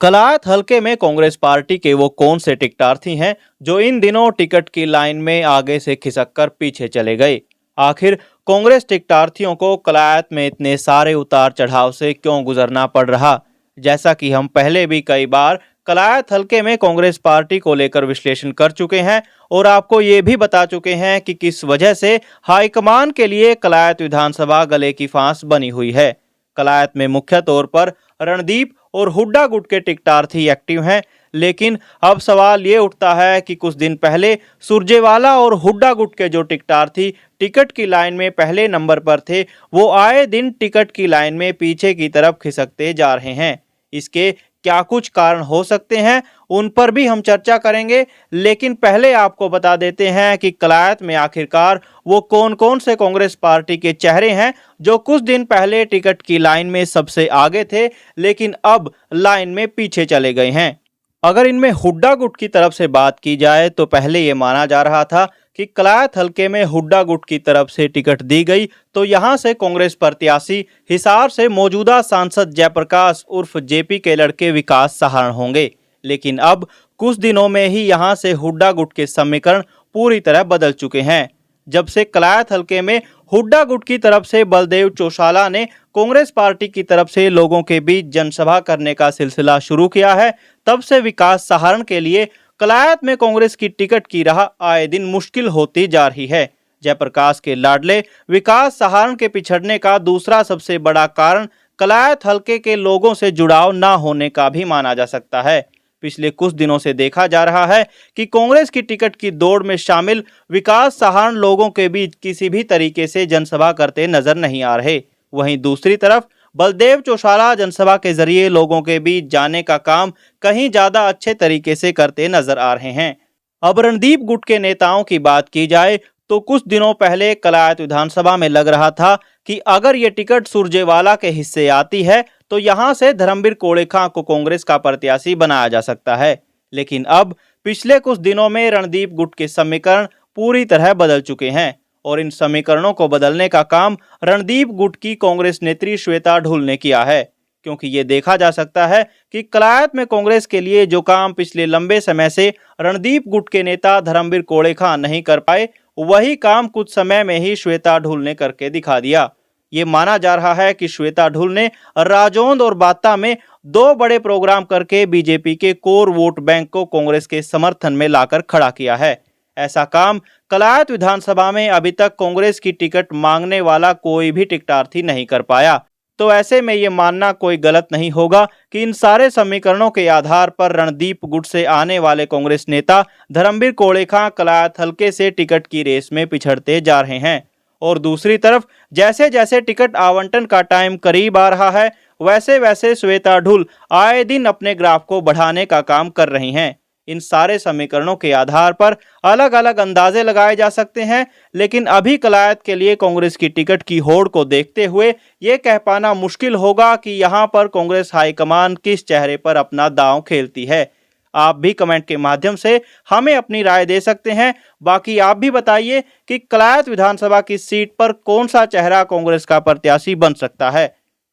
कलायत हलके में कांग्रेस पार्टी के वो कौन से टिकटार्थी हैं जो इन दिनों टिकट की लाइन में आगे से खिसककर पीछे चले गए। आखिर कांग्रेस टिकटार्थियों को कलायत में इतने सारे उतार चढ़ाव से क्यों गुजरना पड़ रहा। जैसा कि हम पहले भी कई बार कलायत हलके में कांग्रेस पार्टी को लेकर विश्लेषण कर चुके हैं और आपको ये भी बता चुके हैं कि किस वजह से हाईकमान के लिए कलायत विधानसभा गले की फांस बनी हुई है। कलायत में मुख्य तौर पर रणदीप और हुड्डा गुट के टिकटार्थी एक्टिव हैं, लेकिन अब सवाल ये उठता है कि कुछ दिन पहले सुरजेवाला और हुड्डा गुट के जो टिकटार्थी टिकट की लाइन में पहले नंबर पर थे, वो आए दिन टिकट की लाइन में पीछे की तरफ खिसकते जा रहे हैं। इसके क्या कुछ कारण हो सकते हैं, उन पर भी हम चर्चा करेंगे, लेकिन पहले आपको बता देते हैं कि कलायत में आखिरकार वो कौन कौन से कांग्रेस पार्टी के चेहरे हैं जो कुछ दिन पहले टिकट की लाइन में सबसे आगे थे, लेकिन अब लाइन में पीछे चले गए हैं। अगर इनमें हुड्डा गुट की तरफ से बात की जाए तो पहले ये माना जा रहा था कि कलायत हलके में हुड्डा गुट की तरफ से टिकट दी गई तो यहां से कांग्रेस प्रत्याशी हिसार से मौजूदा सांसद जयप्रकाश उर्फ जेपी के लड़के विकास सहारण होंगे। लेकिन अब कुछ दिनों में ही यहां से हुड्डा गुट के समीकरण पूरी तरह बदल चुके हैं। जब से कलायत हलके में हुड्डा गुट की तरफ से बलदेव चौशाला ने कांग्रेस पार्टी की तरफ से लोगों के बीच जनसभा करने का सिलसिला शुरू किया है, तब से विकास सहारण के लिए कलायत में कांग्रेस की टिकट की राह आए दिन मुश्किल होती जा रही है। जयप्रकाश के लाडले विकास सहारण के पिछड़ने का दूसरा सबसे बड़ा कारण कलायत हलके के लोगों से जुड़ाव न होने का भी माना जा सकता है। पिछले कुछ दिनों से देखा जा रहा है कि कांग्रेस की टिकट की दौड़ में शामिल विकास सहारण लोगों के बीच किसी भी तरीके से जनसभा करते नजर नहीं आ रहे। वहीं दूसरी तरफ बलदेव चौशाला जनसभा के जरिए लोगों के बीच जाने का काम कहीं ज्यादा अच्छे तरीके से करते नजर आ रहे हैं। अब रणदीप गुट के नेताओं की बात की जाए तो कुछ दिनों पहले कलायत विधानसभा में लग रहा था कि अगर ये टिकट सुरजेवाला के हिस्से आती है तो यहां से धर्मवीर कोड़ेखा को कांग्रेस का प्रत्याशी बनाया जा सकता है। लेकिन अब पिछले कुछ दिनों में रणदीप गुट के समीकरण पूरी तरह बदल चुके हैं और इन समीकरणों को बदलने का काम रणदीप गुट की कांग्रेस नेत्री श्वेता ढुल ने किया है, क्योंकि ये देखा जा सकता है कि कलायत में कांग्रेस के लिए जो काम पिछले लंबे समय से रणदीप गुट के नेता धर्मवीर कोड़ेखा नहीं कर पाए, वही काम कुछ समय में ही श्वेता ढुल ने करके दिखा दिया। ये माना जा रहा है कि श्वेता ढुल ने राजौंद और बात्ता में 2 बड़े प्रोग्राम करके बीजेपी के कोर वोट बैंक को कांग्रेस के समर्थन में लाकर खड़ा किया है। ऐसा काम कलायत विधानसभा में अभी तक कांग्रेस की टिकट मांगने वाला कोई भी टिकटार्थी नहीं कर पाया। तो ऐसे में ये मानना कोई गलत नहीं होगा कि इन सारे समीकरणों के आधार पर रणदीप गुट से आने वाले कांग्रेस नेता धर्मवीर कोड़ेखा कलायत हलके से टिकट की रेस में पिछड़ते जा रहे हैं। और दूसरी तरफ जैसे जैसे टिकट आवंटन का टाइम करीब आ रहा है, वैसे वैसे श्वेता ढुल आए दिन अपने ग्राफ को बढ़ाने का काम कर रही हैं। इन सारे समीकरणों के आधार पर अलग अलग अंदाजे लगाए जा सकते हैं, लेकिन अभी कलायत के लिए कांग्रेस की टिकट की होड़ को देखते हुए ये कह पाना मुश्किल होगा कि यहां पर कांग्रेस हाईकमान किस चेहरे पर अपना दांव खेलती है। आप भी कमेंट के माध्यम से हमें अपनी राय दे सकते हैं। बाकी आप भी बताइए कि कलायत विधानसभा की सीट पर कौन सा चेहरा कांग्रेस का प्रत्याशी बन सकता है।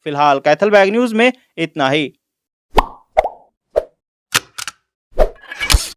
फिलहाल कैथल बैग न्यूज में इतना ही।